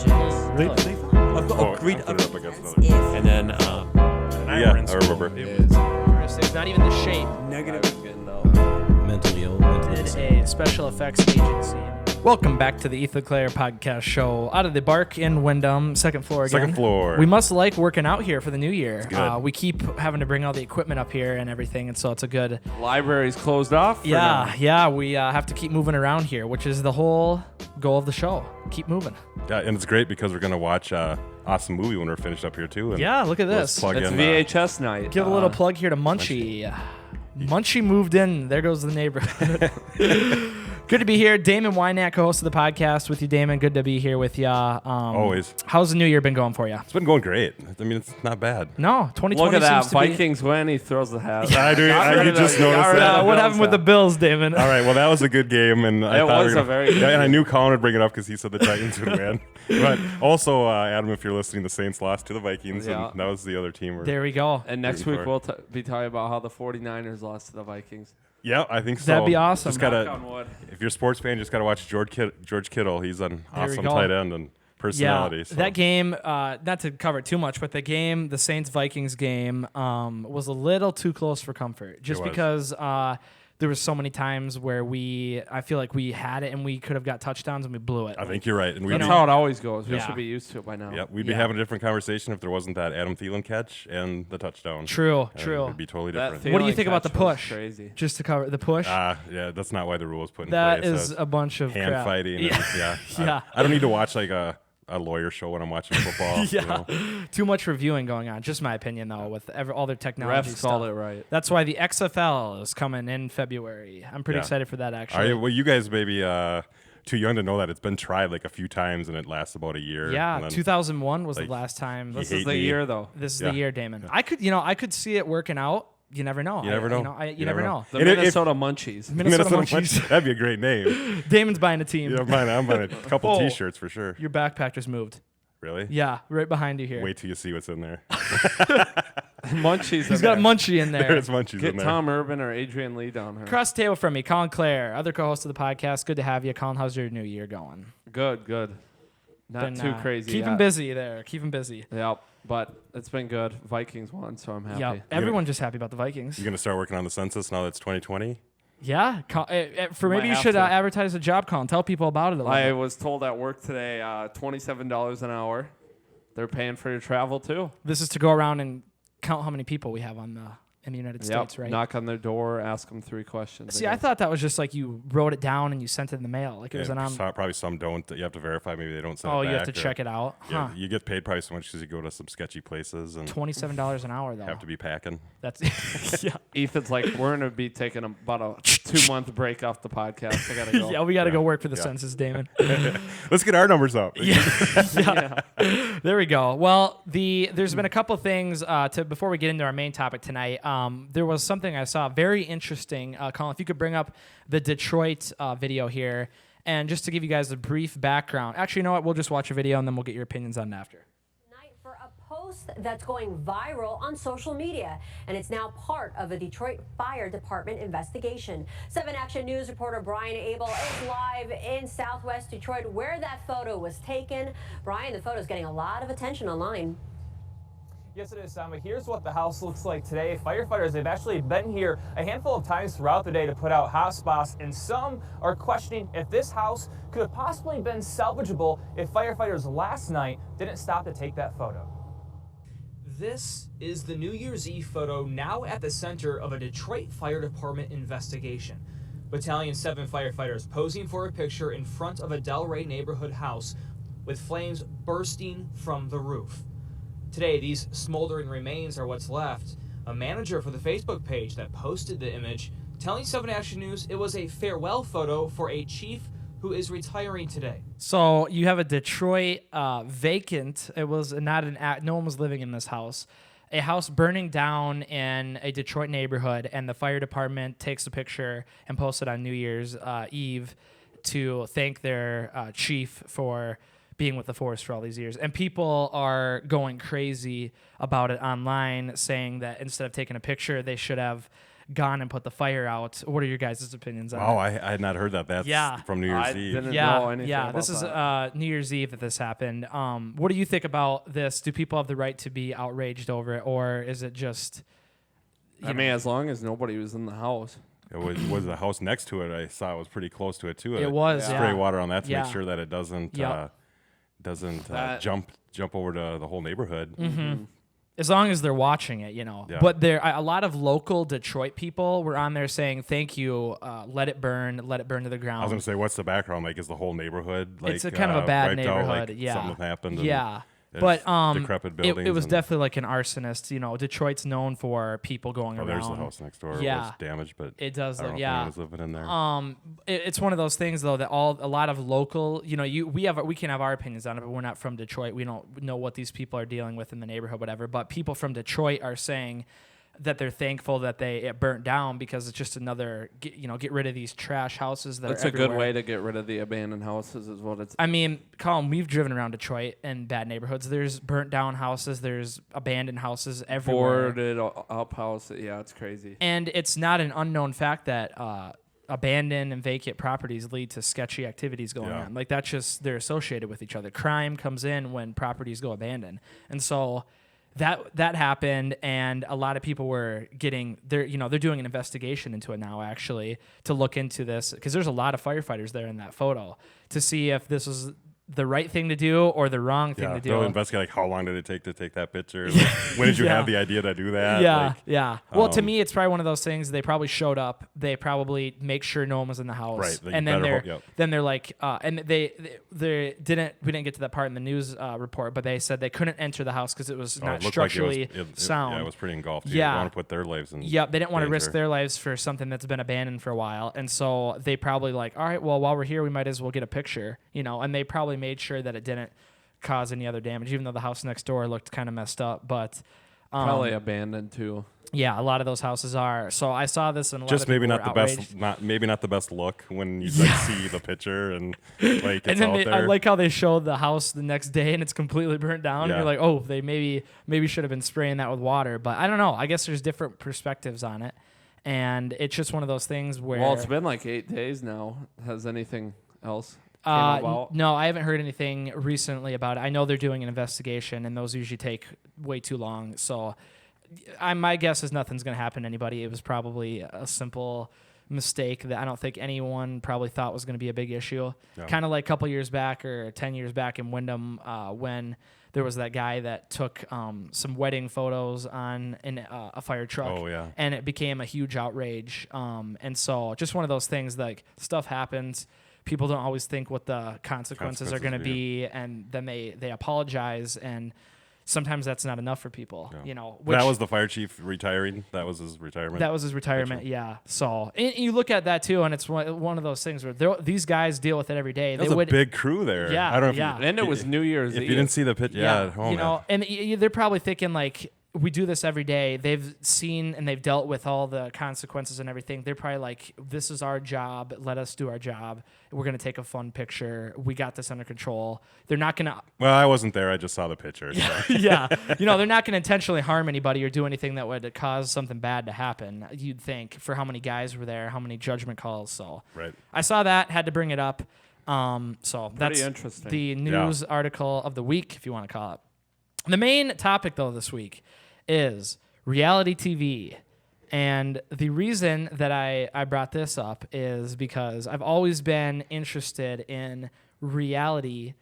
objects. Really? Green put it up against As another. if And then, Yeah, I remember. it was It's not even the shape. Mentally ill. Did a special effects agency. Welcome back to the Ethan Clerc podcast show. Out of the Bark in Wyndham, second floor again. Second floor. We must like working out here for the new year. good. We keep having to bring all the equipment up here and everything, and so it's a good. library's closed off. for now. Yeah. We have to keep moving around here, which is the whole goal of the show. Keep moving. Yeah, and it's great because we're gonna watch awesome movie when we're finished up here too. And Yeah, look at let's this. plug It's in, VHS night. Give a little plug here to Munchie. Munchie moved in. There goes the neighborhood. Good to be here. Damon Wynack, co-host of the podcast with you, Damon. Good to be here with you. Always. How's the new year been going for you? It's been going great. I mean, it's not bad. No, 2020 Look at that. seems to be... Vikings win. He throws the hat. I do. You just noticed that. What happened with the Bills, Damon? All right. Well, that was a good game, and I It thought was we were a very good yeah, and I game. knew Colin would bring it up because he said the Titans would win. But also, Adam, if you're listening, the Saints lost to the Vikings, Yeah. and that was the other team. There we go. And next Rooting week for. we'll be talking about how the 49ers lost to the Vikings. Yeah, I think so. That'd be awesome. Just Knock gotta, on wood. if you're a sports fan, just gotta watch George Kittle. He's an There we awesome go. tight end and personality. Yeah, so. that game, not to cover it too much, but the Saints-Vikings game was a little too close for comfort. Just was. because there was so many times where I feel like we had it and we could have got touchdowns and we blew it. I think you're right, and we'd That's be, how it always goes. We Yeah. should be used to it by now. we'd be Yeah. having a different conversation if there wasn't that Adam Thielen catch and the touchdown. True. It'd be totally That different. What do you Thielen think about the catch was push? Crazy. Just to cover the push. Yeah, that's not why the rule was put in That place. is That's a bunch of hand crap. fighting. Yeah. And, Yeah. I don't need to watch like a lawyer show when I'm watching football. Yeah, You know? too much reviewing going on. Just my opinion, though, with all their technology Refs stuff. called it right. That's why the XFL is coming in February. I'm pretty Yeah. excited for that, Are actually. you, well, you guys maybe too young to know that it's been tried like a few times and it lasts about a year. Yeah, and then 2001 was like, the last time. he This hate is the me. year, though. This is Yeah. the year, Damon. I could see it working out. You never know. You never know. You never know. The And if- Minnesota Munchies. Minnesota Munchies. That'd be a great name. Damon's buying a team. I'm buying a couple Oh. T-shirts for sure. Your backpack just moved. Really? Yeah, right behind you here. Wait till you see what's in there. Munchies. He's got a munchie in there. There's munchies Get in there. Tom Urban or Adrian Lee down here. Across the table from me, Colin Clerc, other co-host of the podcast. Good to have you, Colin. How's your new year going? Good. Not Been, too crazy. Keep him yet. busy there. Keep him busy. Yep, but it's been good. Vikings won, so I'm happy. Yeah, everyone's just happy about the Vikings. You gonna start working on the census now that it's 2020? Yeah, for maybe Might you have should to. advertise a job, Colin. Tell people about it a little I bit. was told at work today, $27 an hour. They're paying for your travel too. This is to go around and count how many people we have in the United States, right? Knock on their door, ask them 3 questions. See, I thought that was just like you wrote it down and you sent it in the mail. Like it was Probably some don't. You have to verify. Maybe they don't send it Oh, back. you have to or- check it out. Yeah, Huh. you get paid probably so much because you go to some sketchy places and $27 an hour though. have to be packing. That's yeah. Ethan's like, we're gonna be taking about a 2-month break off the podcast. I gotta go. Yeah, we got to go work for the Yeah. census, Damon. Let's get our numbers up. Yeah. There we go. Well, there's been a couple things before we get into our main topic tonight. There was something I saw very interesting. Colin, if you could bring up the Detroit video here, and just to give you guys a brief background. Actually, you know what? We'll just watch a video and then we'll get your opinions on it after. For a post that's going viral on social media, and it's now part of a Detroit Fire Department investigation. 7 Action News reporter Brian Abel is live in Southwest Detroit where that photo was taken. Brian, the photo is getting a lot of attention online. Yes, it is, Sama. Here's what the house looks like today. Firefighters, they've actually been here a handful of times throughout the day to put out hot spots, and some are questioning if this house could have possibly been salvageable if firefighters last night didn't stop to take that photo. This is the New Year's Eve photo now at the center of a Detroit Fire Department investigation. Battalion 7 firefighters posing for a picture in front of a Delray neighborhood house with flames bursting from the roof. Today, these smoldering remains are what's left. A manager for the Facebook page that posted the image telling 7 Action News it was a farewell photo for a chief who is retiring today. So you have a Detroit vacant. It was not no one was living in this house. A house burning down in a Detroit neighborhood, and the fire department takes a picture and posts it on New Year's Eve to thank their chief for being with the force for all these years. And people are going crazy about it online, saying that instead of taking a picture, they should have gone and put the fire out. What are your guys' opinions on Wow, it? I had not heard that. That's Yeah. from New Year's I Eve. didn't know Yeah, anything yeah. about This is that. New Year's Eve that this happened. What do you think about this? Do people have the right to be outraged over it, or is it just? I mean, as long as nobody was in the house. It was the house next to it. I saw it was pretty close to it too. It was, spray yeah. water on that to Yeah. make sure that it doesn't Yep. That- jump over to the whole neighborhood. Mm-hmm. As long as they're watching it, Yeah. But a lot of local Detroit people were on there saying, "Thank you, let it burn to the ground." I was gonna say, what's the background? Like, is the whole neighborhood like It's a kind of a bad wiped out, neighborhood. like Yeah, something happened. and Yeah, it's but decrepit it buildings. was and- definitely like an arsonist. Detroit's known for people going Oh, around. there's the house next door. Yeah. It was damaged, but It does I don't look, know if yeah. anyone's living in there. It's one of those things though that a lot of local, we can have our opinions on it, but we're not from Detroit. We don't know what these people are dealing with in the neighborhood, whatever. But people from Detroit are saying that they're thankful that it burnt down because it's just another, get rid of these trash houses that That's are a good everywhere. way to get rid of the abandoned houses, is what it's. I mean, Colin, we've driven around Detroit in bad neighborhoods. There's burnt down houses. There's abandoned houses everywhere. Boarded up house. Yeah, it's crazy. And it's not an unknown fact that abandoned and vacant properties lead to sketchy activities going Yeah. on. Like that's just, they're associated with each other. Crime comes in when properties go abandoned. And so that happened, and a lot of people were they're doing an investigation into it now, actually, to look into this, because there's a lot of firefighters there in that photo, to see if this was the right thing to do or the wrong thing to do. They'll investigate, like, how long did it take to take that picture? Like, when did you Yeah. have the idea to do that? Yeah, Like, yeah. Well, to me, it's probably one of those things. They probably showed up. They probably make sure no one was in the house, Right, like, and then better they're hope- yep. then they're like, and they didn't. We didn't get to that part in the news report, but they said they couldn't enter the house because it was oh, not it looked like structurally sound. Yeah, it was pretty engulfed. Yeah. You don't want to put their lives in. Yep, they didn't want to risk danger. their lives for something that's been abandoned for a while, and so they probably like, all right, well, while we're here, we might as well get a picture, and they probably made sure that it didn't cause any other damage, even though the house next door looked kind of messed up. But Probably abandoned too. yeah, a lot of those houses are. So I saw this, and a lot Just of maybe people not were the outraged. best, maybe not the best look when you like see the picture and like it's And then out there. I like how they showed the house the next day and it's completely burnt down. And Yeah. you're like, oh, they maybe should have been spraying that with water. But I don't know. I guess there's different perspectives on it, and it's just one of those things where. Well, it's been like 8 days now. Has anything else came about? No, I haven't heard anything recently about it. I know they're doing an investigation, and those usually take way too long. So, my guess is nothing's going to happen to anybody. It was probably a simple mistake that I don't think anyone probably thought was going to be a big issue. Yeah. Kind of like a couple years back or 10 years back in Wyndham when there was that guy that took some wedding photos in a fire truck. Oh, yeah. And it became a huge outrage. And so just one of those things, like stuff happens. People don't always think what the consequences are going to be, and then they apologize, and sometimes that's not enough for people. Yeah. Which, that was the fire chief retiring. That was his retirement. that was his retirement. Yeah. So and you look at that too, and it's one of those things where these guys deal with it every day. That was a big crew there. Yeah, I don't know yeah. if And it was New Year's if Eve. you didn't see the picture. Yeah, oh, man. and they're probably thinking like, we do this every day. They've seen and they've dealt with all the consequences and everything. They're probably like, this is our job. Let us do our job. We're going to take a fun picture. We got this under control. They're not going to, Well, I wasn't there. I just saw the picture. So. yeah. They're not going to intentionally harm anybody or do anything that would cause something bad to happen. You'd think, for how many guys were there, how many judgment calls. So Right. I saw that, had to bring it up. So that's interesting. the news article of the week, if you want to call it. The main topic, though, this week is reality TV. And the reason that I brought this up is because I've always been interested in reality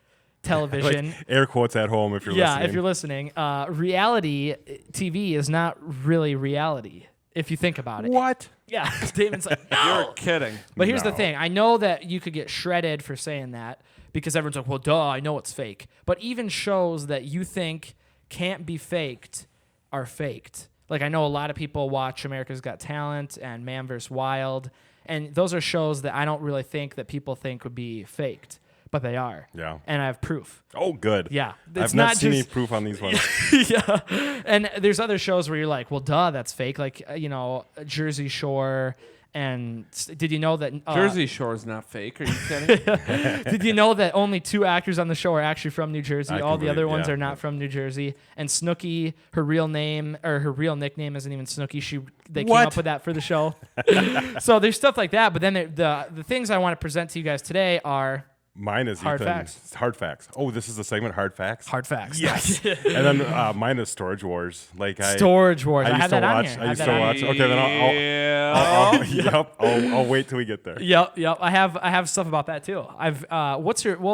television. Like, air quotes at home if you're yeah, listening. if you're listening. Reality TV is not really reality, if you think about it. What? Yeah, Damon's like, no! You're kidding. But here's the No. thing. I know that you could get shredded for saying that because everyone's like, well, duh, I know it's fake. But even shows that you think can't be faked are faked. Like, I know a lot of people watch America's Got Talent and Man vs. Wild, and those are shows that I don't really think that people think would be faked, but they are. Yeah. And I have proof. Oh, good. Yeah. I've not seen any proof on these ones. Yeah. And there's other shows where you're like, well, duh, that's fake. Like, Jersey Shore And did you know that Jersey Shore is not fake? Are you kidding? Did you know that only 2 actors on the show are actually from New Jersey? All the other ones are not from New Jersey. And Snooki, her real nickname isn't even Snooki. They came up with that for the show. So there's stuff like that. But then the things I want to present to you guys today are Mine is Hard facts. Hard facts. Oh, this is the segment Hard Facts? hard facts. Yes. And then mine is Storage Wars. Storage Wars. I used had to that on watch. here. I used to watch. Okay, then I'll wait till we get there. Yep. I have stuff about that too.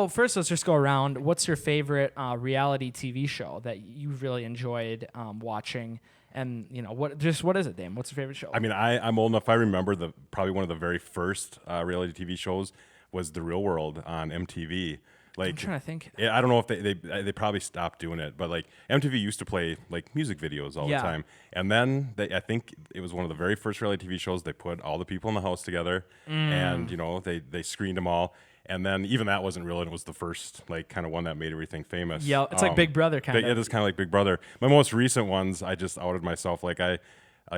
First let's just go around. What's your favorite reality TV show that you really enjoyed watching? And what is it, Dame? What's your favorite show? I mean, I'm old enough. I remember probably one of the very first reality TV shows was The Real World on MTV. Like, I'm trying to think. I don't know if they probably stopped doing it, but like MTV used to play like music videos all the time. And then I think it was one of the very first reality TV shows. They put all the people in the house together, and they screened them all. And then even that wasn't real, and it was the first like kind of one that made everything famous. Yeah, it's like Big Brother kind of. It is kind of like Big Brother. My most recent ones, I just outed myself. Like I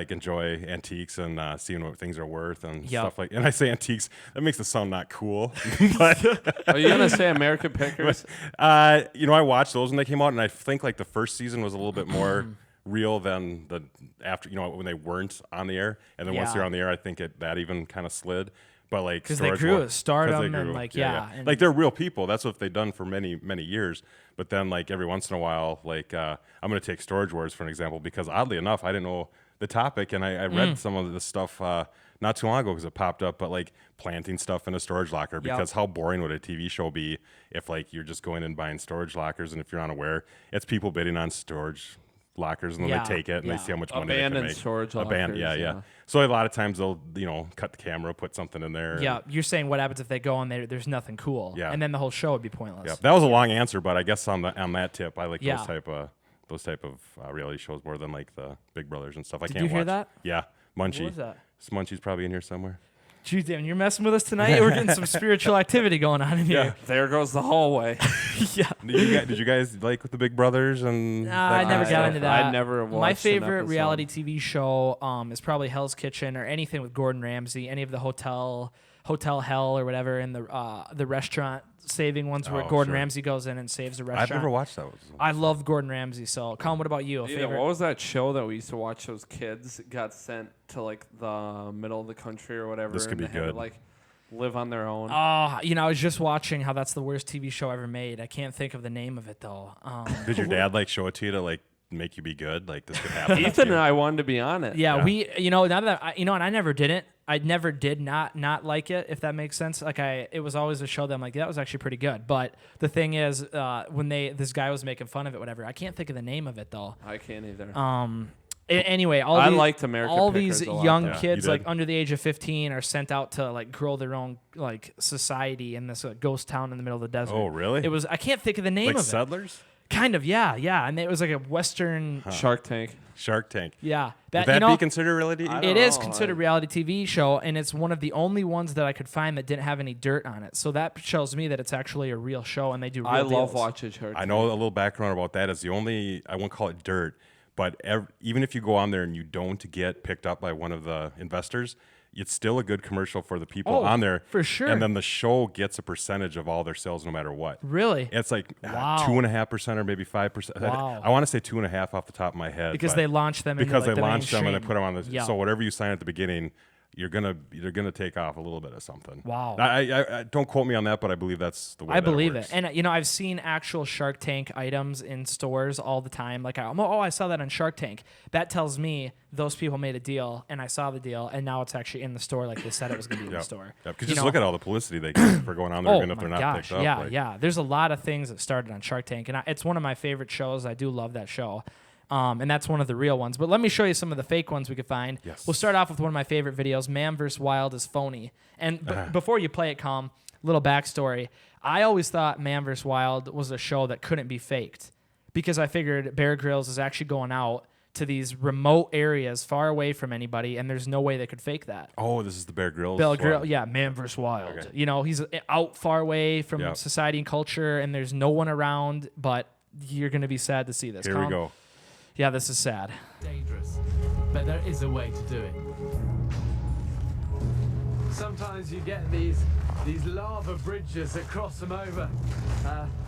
enjoy antiques and seeing what things are worth and stuff like. And I say antiques, that makes it sound not cool. But are you gonna say American Pickers? I watched those when they came out, and I think like the first season was a little bit more real than the after. When they weren't on the air, and then once they're on the air, I think that even kind of slid. But like because they grew at stardom and like and like they're real people. That's what they've done for many years. But then like every once in a while, like I'm gonna take Storage Wars for an example, because oddly enough, I didn't know the topic, and I read some of this stuff not too long ago because it popped up. But like planting stuff in a storage locker, because how boring would a TV show be if like you're just going and buying storage lockers, and if you're unaware, it's people bidding on storage lockers, and then they take it and they see how much money they can make. Storage lockers. Yeah. So a lot of times they'll cut the camera, put something in there. Yeah, you're saying what happens if they go on there? There's nothing cool. Yeah. And then the whole show would be pointless. Yeah, that was a long answer, but I guess on that tip, I like those type of reality shows more than like the Big Brothers and stuff. Did you hear that? Yeah, Munchie. What was that? Munchie's probably in here somewhere. Geez, damn, you're messing with us tonight. We're getting some spiritual activity going on in here. There goes the hallway. Yeah. Did you guys like the Big Brothers and? I never got into that. I never watched My favorite an reality TV show is probably Hell's Kitchen, or anything with Gordon Ramsay. Any of the Hotel Hell or whatever, in the restaurant saving ones where Gordon Ramsay goes in and saves a restaurant. I've never watched those. I love Gordon Ramsay. So, Colin, what about you? What was that show that we used to watch? Those kids got sent to like the middle of the country or whatever. This could be and they had good. to, like, live on their own. I was just watching how that's the worst TV show ever made. I can't think of the name of it though. Did your dad like show it to you to like make you be good? Like this could happen. Ethan and I wanted to be on it. Yeah, we, now that and I never didn't. I never did not like it, if that makes sense. Like it was always a show that I'm like, that was actually pretty good. But the thing is, when this guy was making fun of it, whatever, I can't think of the name of it though. I can't either. Anyway, I liked American all Pickers these a lot, young yeah. kids like under the age of 15 are sent out to like grow their own like society in this ghost town in the middle of the desert. Oh, really? It was, I can't think of the name like of Settlers? it. Kind of, yeah. And it was like a Western Shark Tank. Shark Tank. Yeah. Would that be considered reality? It is considered a reality TV show, and it's one of the only ones that I could find that didn't have any dirt on it. So that shows me that it's actually a real show, and they do real I deals. love watching Shark Tank. I know a little background about that. Is the only, I won't call it dirt, but even if you go on there and you don't get picked up by one of the investors, it's still a good commercial for the people on there. For sure. And then the show gets a percentage of all their sales no matter what. Really? It's like Wow. 2.5% or maybe 5%. Wow. I want to say 2.5 off the top of my head. Because but they launched them because into, they like, the launched them and they mainstream. put them on the Yeah. so whatever you sign at the beginning, they're gonna take off a little bit of something. Wow. I don't quote me on that, but I believe that's the way I that believe works. it. And, I've seen actual Shark Tank items in stores all the time. Like, I saw that on Shark Tank. That tells me those people made a deal, and I saw the deal, and now it's actually in the store like they said it was going to be in the store. Yeah, because just look at all the publicity they get for going on there, even if my they're not gosh, picked up. Yeah, like, yeah. There's a lot of things that started on Shark Tank, and it's one of my favorite shows. I do love that show. And that's one of the real ones. But let me show you some of the fake ones we could find. Yes. We'll start off with one of my favorite videos, Man vs. Wild is phony. And before you play it, Calm, little backstory. I always thought Man vs. Wild was a show that couldn't be faked, because I figured Bear Grylls is actually going out to these remote areas far away from anybody, and there's no way they could fake that. Oh, this is the Bear Grylls. Yeah, Man vs. Wild. Okay. He's out far away from society and culture, and there's no one around, but you're going to be sad to see this. Here Calm? we go. Yeah, this is sad. Dangerous, but there is a way to do it. sometimes you get these lava bridges that cross them over,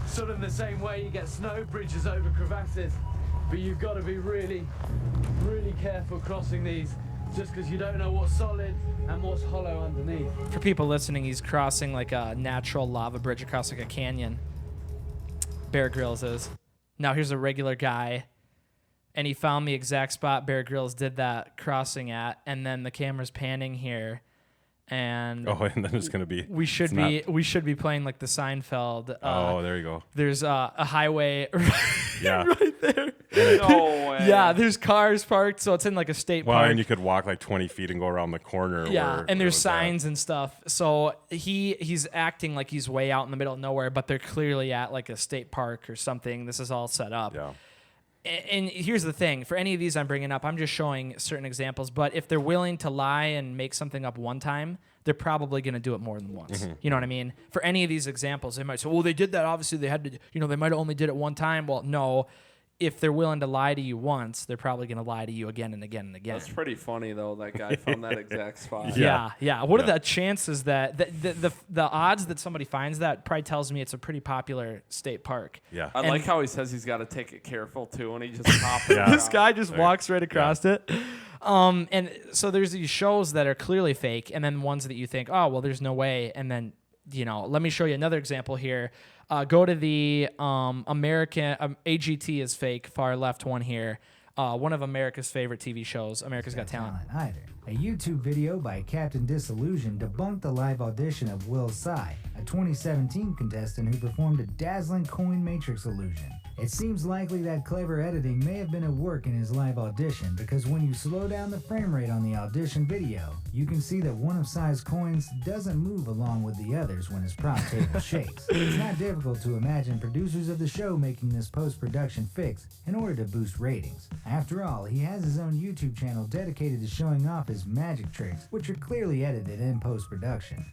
sort of in the same way you get snow bridges over crevasses, but you've got to be really, really careful crossing these, just because you don't know what's solid and what's hollow underneath. For people listening, he's crossing like a natural lava bridge across like a canyon. Bear Grylls is. Now here's a regular guy, and he found the exact spot Bear Grylls did that crossing at, and then the camera's panning here, and and then it's gonna be. we should be playing like the Seinfeld. There you go. There's a highway Yeah. right there. No way. Yeah, there's cars parked, so it's in like a state Well, park. and you could walk like 20 feet and go around the corner. Yeah, where and it there's was at. signs and stuff. So he's acting like he's way out in the middle of nowhere, but they're clearly at like a state park or something. This is all set up. Yeah. And here's the thing. For any of these I'm bringing up, I'm just showing certain examples. But if they're willing to lie and make something up one time, they're probably going to do it more than once. Mm-hmm. You know what I mean? For any of these examples, they might say, well, they did that. Obviously, they had to, they might have only did it one time. Well, no. If they're willing to lie to you once, they're probably going to lie to you again and again and again. That's pretty funny though. That guy found that exact spot. Yeah. What are the chances that the odds that somebody finds that probably tells me it's a pretty popular state park. Yeah. I like how he says he's got to take it careful too, and he just pops it. This guy just walks right across it. And so there's these shows that are clearly fake, and then ones that you think, oh, well, there's no way. And then, let me show you another example here. Go to the American AGT is fake, far left one here. One of America's favorite TV shows, America's Got Talent. Either. A YouTube video by Captain Disillusion debunked the live audition of Will Tsai, a 2017 contestant who performed a dazzling coin matrix illusion. It seems likely that clever editing may have been at work in his live audition, because when you slow down the frame rate on the audition video, you can see that one of Tsai's coins doesn't move along with the others when his prop table shakes. It's not difficult to imagine producers of the show making this post-production fix in order to boost ratings. After all, he has his own YouTube channel dedicated to showing off his magic tricks, which are clearly edited in post-production.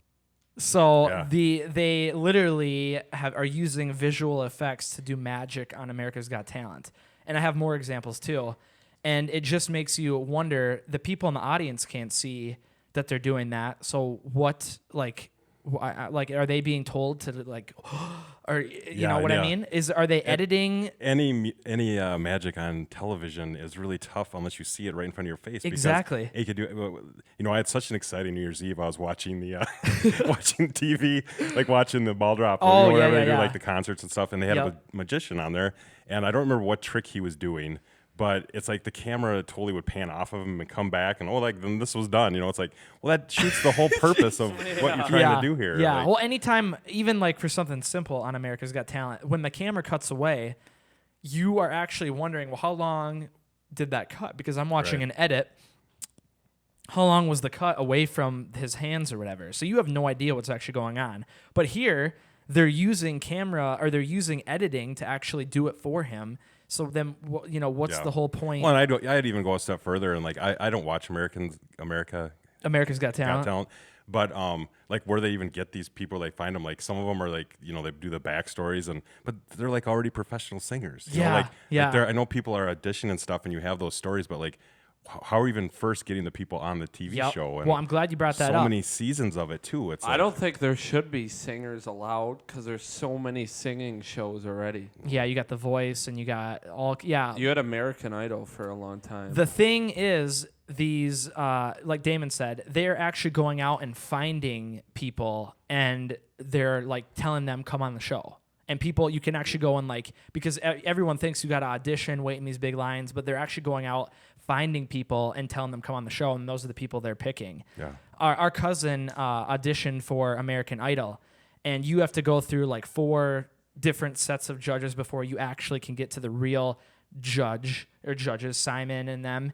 So Yeah. they literally are using visual effects to do magic on America's Got Talent. And I have more examples too. And it just makes you wonder, the people in the audience can't see that they're doing that. So what, are they being told to or you know what I mean? Are they editing? Any magic on television is really tough unless you see it right in front of your face. Exactly. Because it could do. I had such an exciting New Year's Eve. I was watching the watching TV, like watching the ball drop. Oh, whatever yeah, they do, yeah. like the concerts and stuff. And they had a magician on there, and I don't remember what trick he was doing. But it's like the camera totally would pan off of him and come back, and then this was done. It's like, well, that shoots the whole purpose of what you're trying to do here. Yeah. Like, Well, anytime, even like for something simple on America's Got Talent, when the camera cuts away, you are actually wondering, well, how long did that cut? Because I'm watching an edit. How long was the cut away from his hands or whatever? So you have no idea what's actually going on. But here, they're using they're using editing to actually do it for him. So then, what's the whole point? Well, and I'd even go a step further, and I don't watch America's Got Talent. But where they even get these people, they find them, like some of them are like, they do the backstories, but they're like already professional singers. I know people are auditioning and stuff, and you have those stories, but like, how are we even first getting the people on the TV show? And well, I'm glad you brought that up. So many seasons of it too. It's I don't think there should be singers allowed because there's so many singing shows already. Yeah, you got The Voice, and you got You had American Idol for a long time. The thing is, these, like Damon said, they're actually going out and finding people, and they're like telling them, come on the show. And people, you can actually go and because everyone thinks you got to audition, wait in these big lines, but they're actually going out, finding people and telling them come on the show, and those are the people they're picking. Yeah. Our cousin auditioned for American Idol, and you have to go through 4 different sets of judges before you actually can get to the real judge or judges, Simon and them.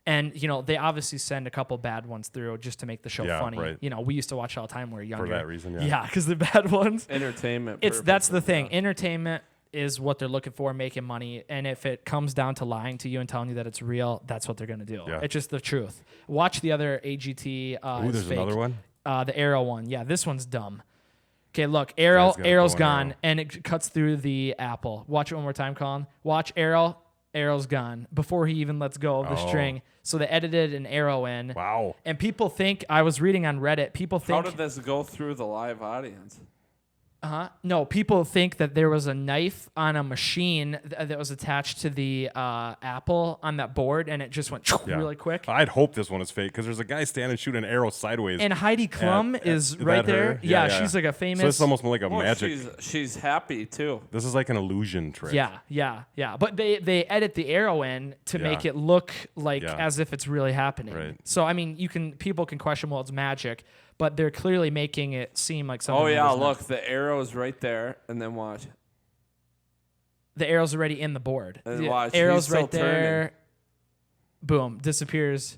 And, they obviously send a couple bad ones through just to make the show funny. Right. We used to watch all the time when we were younger. For that reason, yeah. Yeah, because the bad ones. Entertainment. That's the thing. Yeah. Entertainment is what they're looking for, making money. And if it comes down to lying to you and telling you that it's real, that's what they're going to do. Yeah. It's just the truth. Watch the other AGT. There's fake. another one? The Arrow one. Yeah, this one's dumb. Okay, look. Arrow's gone, and it cuts through the apple. Watch it one more time, Colin. Watch Arrow. arrow's gone before he even lets go of the string. So they edited an arrow in. Wow. And people think, I was reading on Reddit, people think... How did this go through the live audience? No, people think that there was a knife on a machine that was attached to the apple on that board, and it just went really quick. I'd hope this one is fake because there's a guy standing shooting an arrow sideways. And Heidi Klum is right there. Yeah, she's like a famous. So it's almost like a magic. She's happy too. This is like an illusion trick. Yeah. But they edit the arrow in to make it look like as if it's really happening. Right. So I mean, people can question, well, it's magic, but they're clearly making it seem like something. Oh yeah, that is look, not. the arrow is right there, and then watch. The arrow's already in the board. And The watch, arrow's he's still right there. Boom, disappears.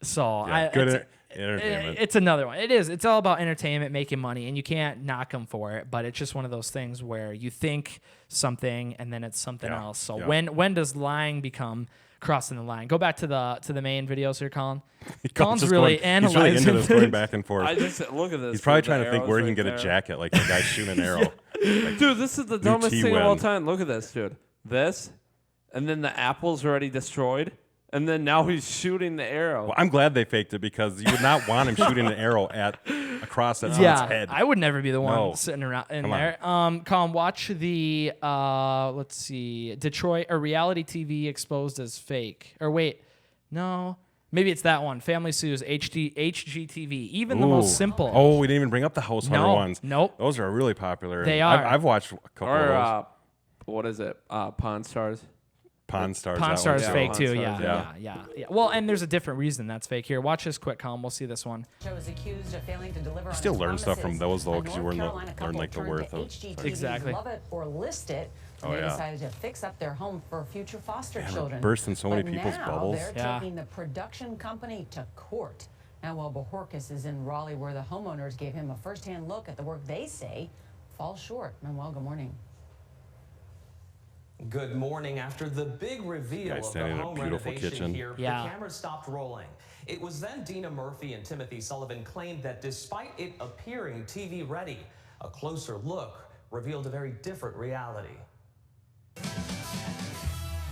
So Good entertainment. It's another one. It is. It's all about entertainment, making money, and you can't knock them for it. But it's just one of those things where you think something and then it's something else. So when does lying become crossing the line? Go back to the main videos here, Colin. Colin's really analyzing. He's really into this, going back and forth. I just look at this. He's probably trying to think where he can get a jacket like the guy shooting an arrow. Like, dude, this is the dumbest thing of all T-Wen. time. Look at this, dude. This, and then the apple's already destroyed, and then now he's shooting the arrow. Well, I'm glad they faked it because you would not want him shooting an arrow across its head. I would never be the one sitting around in there. Colin, watch the let's see, Detroit or reality TV exposed as fake. Or wait, no.Maybe it's that one. Family sues HGTV. Even the most simple. Oh, we didn't even bring up the house hunter ones. Nope. Those are really popular. They are. I've watched a couple of those. What is it? Pawn Stars. Pawn Stars. Pawn Stars that fake one's too. Pawn Stars, Yeah. Well, and there's a different reason that's fake. Here, watch this quick, Colin. We'll see this one. Was accused of failing to deliver. You still learn stuff from those though, because you learn like the worth of. Exactly. Love it or list it. And they decided to fix up their home for future foster children. Bursting so many people's bubbles. They're taking the production company to court. Now, while Bajorquez is in Raleigh, where the homeowners gave him a first-hand look at the work they say falls short. Manuel, good morning. Good morning. After the big reveal of the home renovation here, the camera stopped rolling. It was then Dina Murphy and Timothy Sullivan claimed that despite it appearing TV ready, a closer look revealed a very different reality.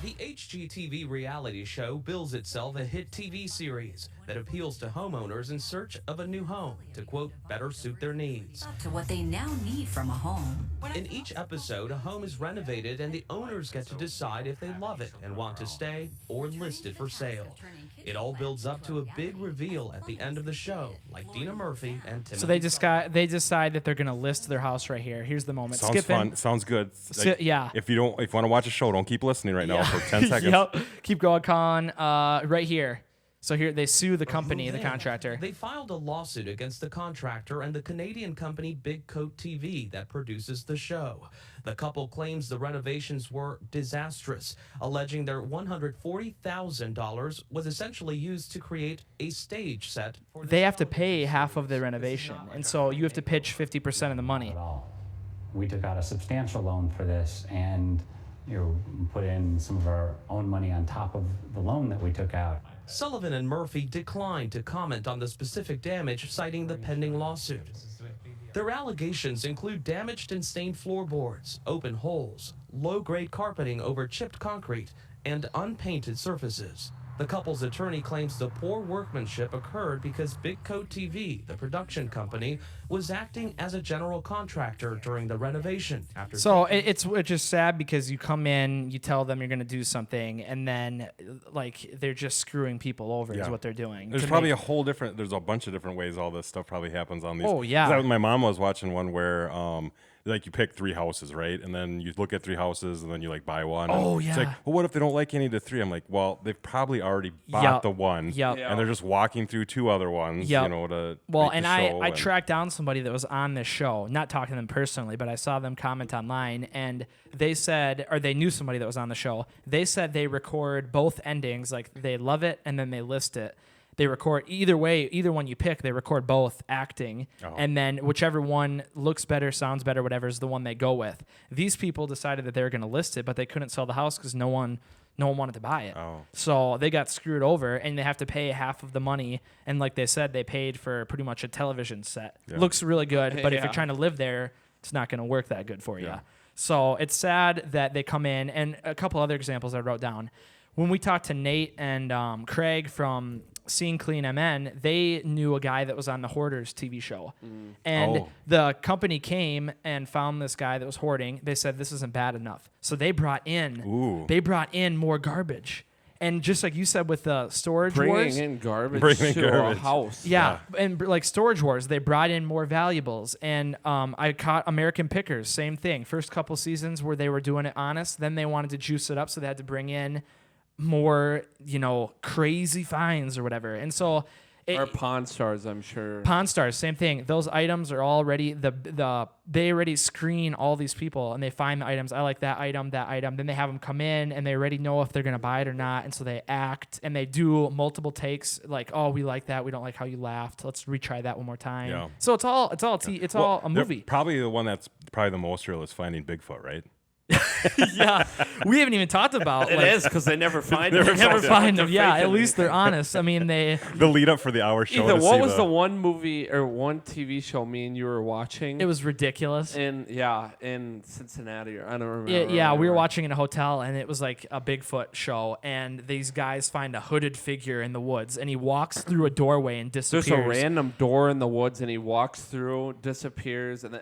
The HGTV reality show bills itself a hit TV series that appeals to homeowners in search of a new home to, quote, better suit their needs. To what they now need from a home. In each episode, a home is renovated and the owners get to decide if they love it and want to stay or list it for sale. It all builds up to a big reveal at the end of the show, like Dina Murphy and Timothy. So they decide that they're going to list their house right here. Here's the moment. Sounds fun. Sounds good. Like, if you want to watch a show, don't keep listening right now for 10 seconds. Yep. Keep going, Colin. Right here. So here they sue the company, the contractor. They filed a lawsuit against the contractor and the Canadian company Big Coat TV that produces the show. The couple claims the renovations were disastrous, alleging their $140,000 was essentially used to create a stage set. They have to pay half of the renovation, and so you have to pitch 50% of the money. We took out a substantial loan for this, and put in some of our own money on top of the loan that we took out. Sullivan and Murphy declined to comment on the specific damage, citing the pending lawsuit. Their allegations include damaged and stained floorboards, open holes, low-grade carpeting over chipped concrete, and unpainted surfaces. The couple's attorney claims the poor workmanship occurred because Big Coat TV, the production company, was acting as a general contractor during the renovation. So it's just sad because you come in, you tell them you're going to do something, and then they're just screwing people over is what they're doing. There's probably there's a bunch of different ways all this stuff probably happens on these. Oh, yeah. My mom was watching one where you pick 3 houses, right? And then you look at 3 houses and then you buy one. Oh, It's like, well, what if they don't like any of the 3? I'm like, well, they've probably already bought the one. And they're just walking through 2 other ones, to Well, make and the show I tracked down somebody that was on this show, not talking to them personally, but I saw them comment online, and they said, or they knew somebody that was on the show, they said they record both endings, like they love it and then they list it. They record either way, either one you pick, they record both acting, and then whichever one looks better, sounds better, whatever is the one they go with. These people decided that they were going to list it, but they couldn't sell the house because no one wanted to buy it. So they got screwed over, and they have to pay half of the money. And like they said, they paid for pretty much a television set. Looks really good, but if you're trying to live there, it's not going to work that good for you. So it's sad that they come in, and a couple other examples I wrote down. When we talked to Nate and Craig from Seeing Clean MN, they knew a guy that was on the Hoarders TV show. And the company came and found this guy that was hoarding. They said, this isn't bad enough. So they brought in more garbage. And just like you said with the storage wars. Bringing in garbage to a house. Yeah, and like storage wars, they brought in more valuables. And I caught American Pickers, same thing. First couple seasons where they were doing it honest, then they wanted to juice it up, so they had to bring in more, crazy finds or whatever. And so or Pawn Stars, I'm sure. Pawn Stars, same thing. Those items are already they already screen all these people, and they find the items. I like that item. Then they have them come in, and they already know if they're gonna buy it or not. And so they act, and they do multiple takes. Like, oh, we like that. We don't like how you laughed. Let's retry that one more time. Yeah. So it's all a movie. Probably the one that's probably the most real is Finding Bigfoot, right? Yeah, we haven't even talked about it. Is because they never find them. They never find them. Yeah, at least they're honest. I mean, the lead up for the hour show. What was the one movie or one TV show me and you were watching? It was ridiculous. In Cincinnati, or I don't remember. Yeah, we were watching in a hotel, and it was like a Bigfoot show, and these guys find a hooded figure in the woods, and he walks through a doorway and disappears. There's a random door in the woods, and he walks through, disappears, and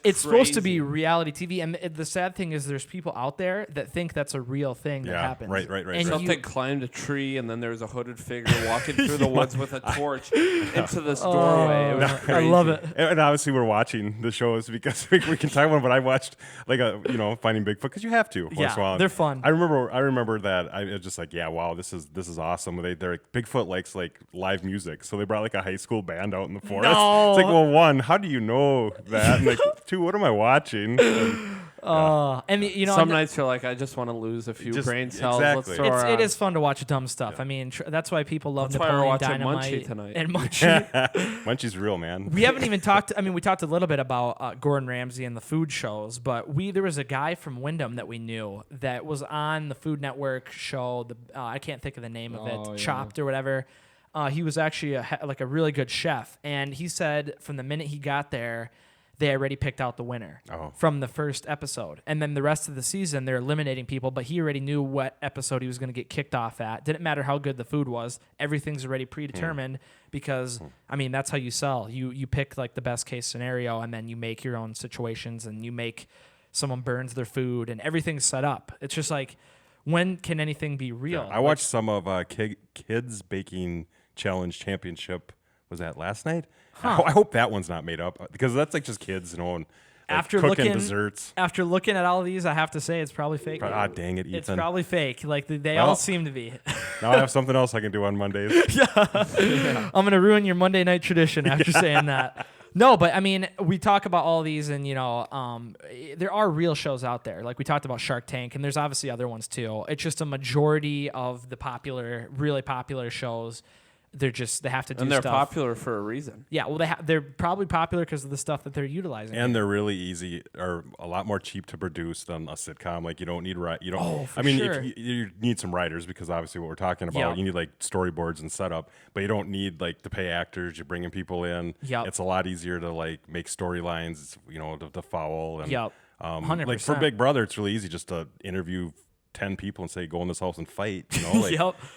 it's supposed to be reality TV, and the sad thing is there's people out there that think that's a real thing that happens. Right. And something climbed a tree, and then there's a hooded figure walking through the woods with a torch into this doorway. It was crazy. I love it. And obviously we're watching the shows because we can talk about it, but I watched Finding Bigfoot because you have to. Once in a while. They're fun. I remember that. I was just like, yeah, wow, this is awesome. They're like, Bigfoot likes like live music, so they brought like a high school band out in the forest. No. It's like, well, one, how do you know that? And like, two, what am I watching? And, some nights you're like, I just want to lose a few brain cells. Exactly. Let's throw it is fun to watch dumb stuff. I mean, that's why people love Napoleon Dynamite Munchie tonight. and Munchie. Munchie's real, man. We haven't even talked. I mean, we talked a little bit about Gordon Ramsay and the food shows, but there was a guy from Wyndham that we knew that was on the Food Network show. I can't think of the name of it, Chopped or whatever. He was actually a really good chef, and he said from the minute he got there, they already picked out the winner from the first episode. And then the rest of the season, they're eliminating people, but he already knew what episode he was going to get kicked off at. Didn't matter how good the food was. Everything's already predetermined because, I mean, that's how you sell. You pick like the best case scenario, and then you make your own situations, and you make someone burns their food, and everything's set up. It's just like, when can anything be real? I watched some of Kids Baking Challenge Championship. Was that last night? I hope that one's not made up because that's like just kids, and after cooking desserts. After looking at all of these, I have to say it's probably fake. Dang it, Ethan. It's probably fake. Like they all seem to be. Now I have something else I can do on Mondays. I'm gonna ruin your Monday night tradition after saying that. No, but I mean, we talk about all these, and there are real shows out there. Like we talked about Shark Tank, and there's obviously other ones too. It's just a majority of the really popular shows. They have to do stuff. And they're popular for a reason. Yeah, well, they're probably popular because of the stuff that they're utilizing. And they're really easy, or a lot more cheap to produce than a sitcom. Like you don't need sure. you need some writers because obviously what we're talking about, you need like storyboards and setup, but you don't need like to pay actors. You're bringing people in. Yep. It's a lot easier to like make storylines. To follow. And, 100%. Like for Big Brother, it's really easy just to interview 10 people and say go in this house and fight,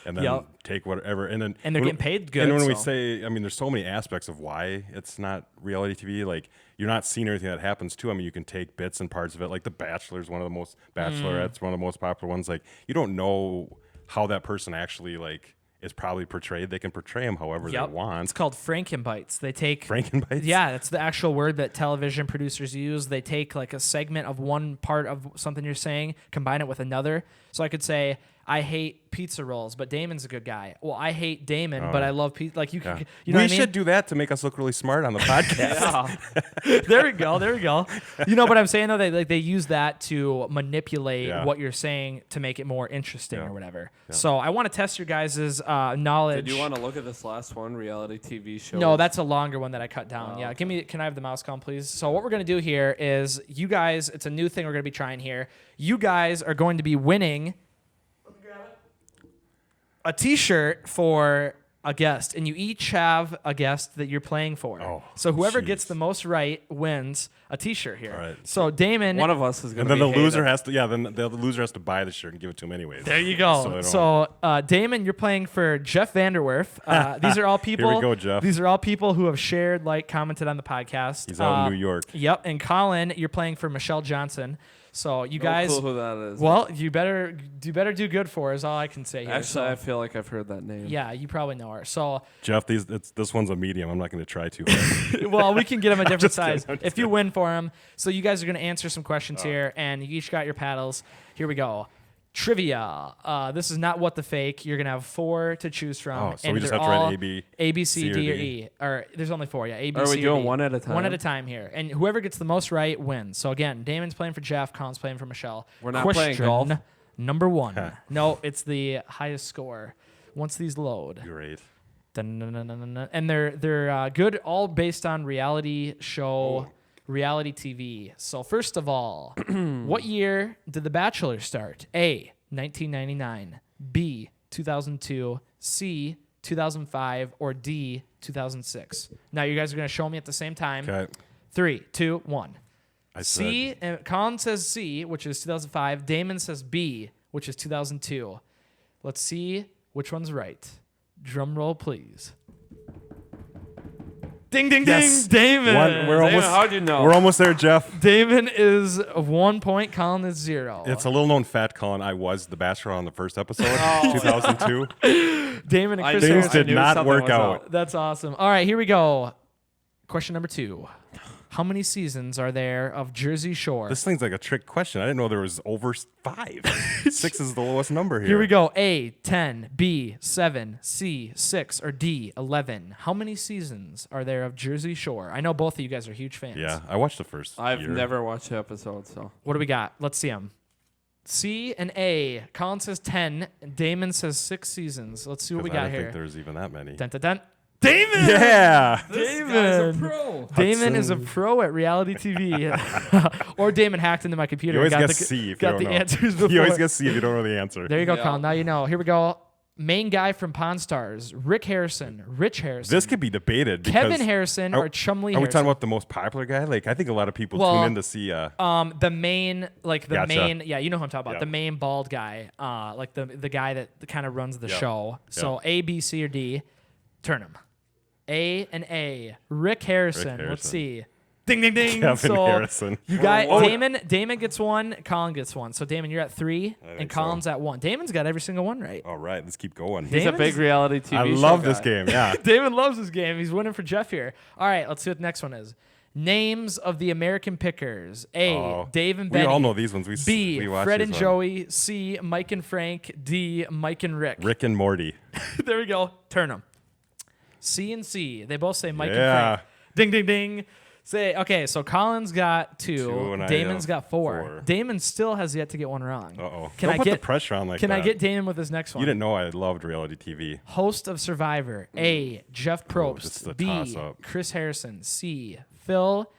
and then take whatever, and they're getting paid good. And when we say, I mean, there's so many aspects of why it's not reality TV. Like you're not seeing everything that happens too. I mean, you can take bits and parts of it. Like The Bachelor's one of the most Bachelorette's one of the most popular ones. Like you don't know how that person actually like is probably portrayed. They can portray them however they want. It's called Frankenbites. They take Frankenbites. Yeah, it's the actual word that television producers use. They take like a segment of one part of something you're saying, combine it with another. So I could say, I hate pizza rolls, but Damon's a good guy. Well, I hate Damon, but I love pizza. Like you know what I mean? We should do that to make us look really smart on the podcast. There we go. You know what I'm saying though? They use that to manipulate what you're saying to make it more interesting or whatever. Yeah. So I want to test your guys' knowledge. Did you want to look at this last one, reality TV show? No, that's a longer one that I cut down. Yeah, can I have the mouse count, please? So what we're gonna do here is you guys. It's a new thing we're gonna be trying here. You guys are going to be winning a T-shirt for a guest, and you each have a guest that you're playing for. Oh, so whoever jeez. gets the most right wins a T-shirt here. All right. So Damon, One of us is going And to then the loser has to, then the loser has to buy the shirt and give it to him anyways. there you go. So Damon, you're playing for Jeff Vanderwerf. These are all people. Here we go, Jeff. These are all people who have shared, commented on the podcast. He's out in New York. Yep. And Colin, you're playing for Michelle Johnson. So you guys, clue who that is. well, you better do good for her. Is all I can say here. Actually, I feel like I've heard that name. Yeah, you probably know her. So, Jeff, this one's a medium. I'm not going to try too hard. well, we can get him a different just kidding, size I'm just if you win for him. So you guys are going to answer some questions here, and you each got your paddles. Here we go. Trivia. This is not what the fake. You're going to have 4 to choose from. Oh, so and we just they're have to write all A, B, C, D, or E. Or there's only 4, yeah. A, B, Are C, we or doing D. one at a time? One at a time here. And whoever gets the most right wins. So again, Damon's playing for Jeff, Colin's playing for Michelle. We're not playing golf? Number 1. No, it's the highest score. Once these load. Great. Dun-dun-dun-dun-dun-dun. And they're good, all based on reality show, reality TV. So first of all, what year did The Bachelor start? A, 1999, B, 2002, C, 2005, or D, 2006? Now you guys are going to show me at the same time. Okay. 3, 2, 1. I C, said, and Colin says C, which is 2005. Damon says B, which is 2002. Let's see which one's right. Drum roll, please. Ding, ding, Yes. ding. Damon. How'd you know? We're almost there, Jeff. Damon is 1 point. Colin is 0. It's a little known fact, Colin. I was the Bachelor on the first episode, 2002. Damon and Chris Things Harrison. did not work out. That's awesome. All right, here we go. Question number 2. How many seasons are there of Jersey Shore? This thing's like a trick question. I didn't know there was over 5. 6 is the lowest number here. Here we go. A, 10, B, 7, C, 6, or D, 11. How many seasons are there of Jersey Shore? I know both of you guys are huge fans. Yeah, I watched the first I've year. never watched the episode, so. What do we got? Let's see them. C and A. Colin says 10. Damon says 6 seasons. Let's see what we 'Cause I got don't here. think there's even that many. Dun, dun, dun. Damon! Yeah! Damon! pro. Damon is a pro at reality TV. Or Damon hacked into my computer. You always got get the, C if got you don't the know. answers before. You always get C if you don't know the answer. There you go, Yeah. Colin. Now you know. Here we go. Main guy from Pawn Stars. Rick Harrison. Rich Harrison. This could be debated. because Kevin Harrison or Chumley Are we Harrison. talking about the most popular guy? Like, I think a lot of people Well, tune in to see. The main, Gotcha. yeah, you know who I'm talking about. Yep. The main bald guy, like the guy that kind of runs the Yep. show. So Yep. A, B, C, or D. Turn him. A and A. Rick Harrison. Rick Let's Harrison. see. Ding, ding, ding. Kevin so Harrison. you got Whoa. Damon gets 1. Colin gets 1. So Damon, you're at 3, I and think so. Colin's at 1. Damon's got every single one right. All right, let's keep going. He's a Damon's- big reality TV I show love this guy. game. Yeah. Damon loves this game. He's winning for Jeff here. All right, let's see what the next one is. Names of the American Pickers. A, Oh, Dave and we Benny. all know these ones. B, we watch Fred these and ones. Joey. C, Mike and Frank. D, Mike and Rick. Rick and Morty. There we go. Turn them. C and C. They both say Mike and Yeah. Frank. Ding, ding, ding. Say, okay, so Colin's got 2. Two, and I Damon's have got 4. 4. Damon still has yet to get one wrong. Uh-oh. Can Don't I put get the pressure on like Can that. I get Damon with this next one? You didn't know I loved reality TV. Host of Survivor. A, Jeff this is Probst. a B, toss-up. Chris Harrison. C, Phil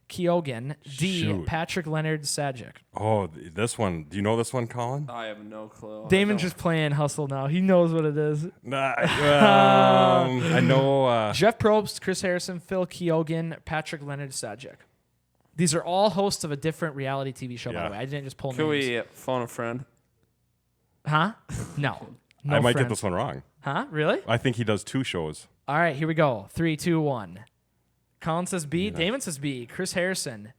Keoghan. D, Shoot. Patrick Leonard Sajic. Oh, this one. Do you know this one, Colin? I have no clue. Damon's just playing Hustle now. He knows what it is. Nah, I know. Jeff Probst, Chris Harrison, Phil Keoghan, Patrick Leonard Sajic. These are all hosts of a different reality TV show, by Yeah. the way. I didn't just pull Can names. we phone a friend? Huh? No. No I might get friends. this one wrong. Huh? Really? I think he does 2 shows. All right, here we go. 3, 2, 1. Colin says B. Damon says B. Chris Harrison.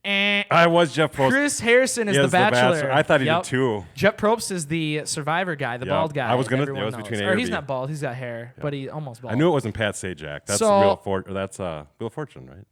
I was Jeff Probst. Chris Harrison is He the is Bachelor. I thought he Yep. did 2. Jeff Probst is the Survivor guy, the Yep. bald guy. I was gonna- everyone it was knows. between A Or or he's B. not bald. He's got hair, but he almost bald. I knew it wasn't Pat Sajak. That's So- That's Wheel of Fortune, right?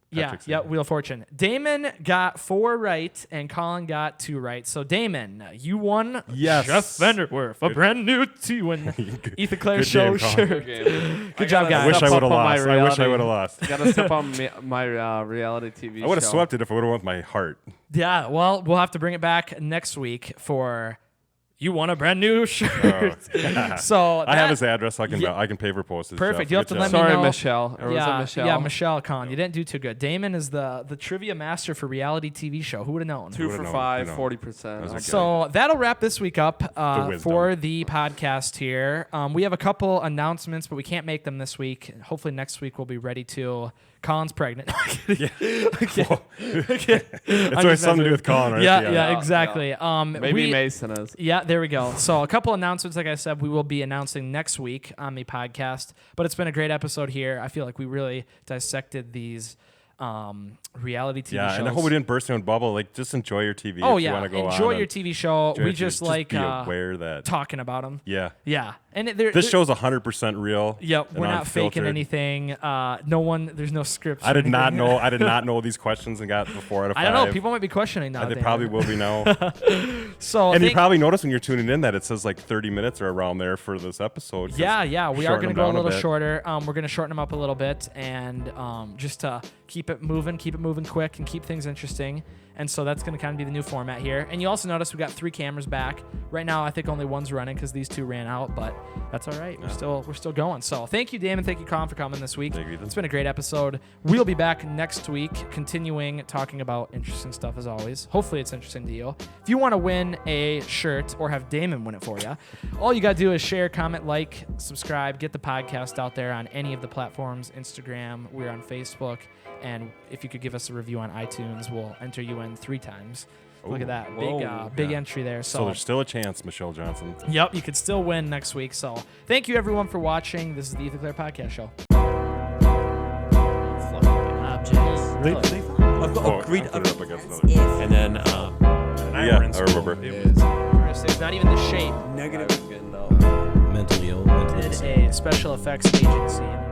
Yeah, Patrick yeah, Sajak. Wheel of Fortune. Damon got 4 right, and Colin got 2 right. So, Damon, you won Yes. Jeff Vanderwerf, a brand new T-Win Ethan Clare Good show game, Colin. shirt. Good job, I guys. wish I would have up on my lost. I wish I reality. would have lost. Got to step on my reality TV I would have show. swept it if I would have went with my heart. Yeah, well, we'll have to bring it back next week for you won a brand new shirt. So I have his address. I can pay for postage. Perfect. Jeff. You have to Good let job. me know. Sorry, Michelle. Or was it Michelle? Yeah, Michelle Kahn. You didn't do too good. Damon is the trivia master for reality TV show. Who would have known? 2 for known, 5, you know. 40%. Okay. So that'll wrap this week up wisdom. for the podcast here. We have a couple announcements, but we can't make them this week. Hopefully next week we'll be ready to. Colin's pregnant. It's always something to do with Colin, right? Yeah, exactly. Maybe Mason is. Yeah, there we go. So a couple announcements, like I said, we will be announcing next week on the podcast. But it's been a great episode here. I feel like we really dissected these reality TV shows. Yeah, and I hope we didn't burst your own bubble. Like, just enjoy your TV. Oh, if yeah. You want to go enjoy on your TV show. We just like be aware that talking about them. Yeah. Yeah. And this show's 100% real. Yep, we're not faking unfiltered. anything. There's no scripts. I did not know. I did not know these questions and got the 4 out of 5. I don't know. People might be questioning now. They David. probably will be now. So and you probably notice when you're tuning in that it says like 30 minutes or around there for this episode. Yeah. We are going to go a little bit. shorter. We're going to shorten them up a little bit and just to keep it moving quick and keep things interesting. And so that's going to kind of be the new format here. And you also notice we got 3 cameras back. Right now, I think only one's running because these 2 ran out, but that's all right. We're still going. So thank you, Damon. Thank you, Colin, for coming this week. Thank you, Ethan. It's been a great episode. We'll be back next week, continuing talking about interesting stuff as always. Hopefully it's interesting to you. If you want to win a shirt or have Damon win it for you, all you got to do is share, comment, like, subscribe, get the podcast out there on any of the platforms, Instagram, we're on Facebook. And if you could give us a review on iTunes, we'll enter you in 3 times. Look at that. Big entry there. So there's still a chance, Michelle Johnson. Yep, you could still win next week. So thank you, everyone, for watching. This is the Ethan Clerc Podcast Show. I've got a great put it up against another. and then Yeah, I remember. It's not even the shape. negative Did a special effects agency.